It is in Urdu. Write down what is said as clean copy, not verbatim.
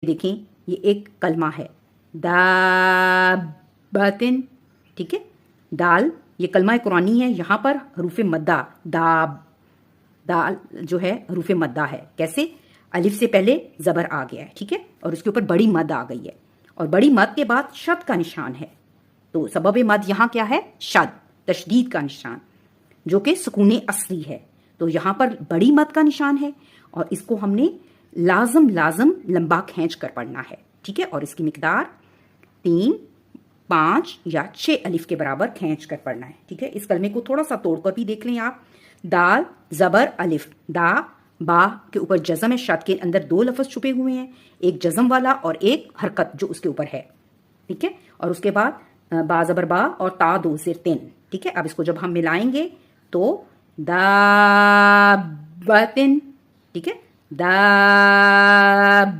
دیکھیں یہ ایک کلمہ ہے دابتن، ٹھیک ہے، دال یہ کلمہ قرآنی ہے، یہاں پر حروف مدہ دال جو ہے حروف مدہ ہے. کیسے؟ الف سے پہلے زبر آ گیا ہے، ٹھیک ہے، اور اس کے اوپر بڑی مد آ گئی ہے، اور بڑی مد کے بعد شد کا نشان ہے. تو سبب مد یہاں کیا ہے؟ شد، تشدید کا نشان، جو کہ سکون اصلی ہے. تو یہاں پر بڑی مد کا نشان ہے، اور اس کو ہم نے لازم لمبا کھینچ کر پڑھنا ہے، ٹھیک ہے، اور اس کی مقدار 3، 5 یا 6 الف کے برابر کھینچ کر پڑھنا ہے، ٹھیک ہے. اس کلمے کو تھوڑا سا توڑ کر بھی دیکھ لیں آپ. دال زبر الف، دا با کے اوپر جزم ہے، شد کے اندر 2 لفظ چھپے ہوئے ہیں، ایک جزم والا اور ایک حرکت جو اس کے اوپر ہے، ٹھیک ہے، اور اس کے بعد با زبر با اور تا 2 زیر 3، ٹھیک ہے. اب اس کو جب ہم ملائیں گے تو دابتن، ٹھیک ہے، دابتن.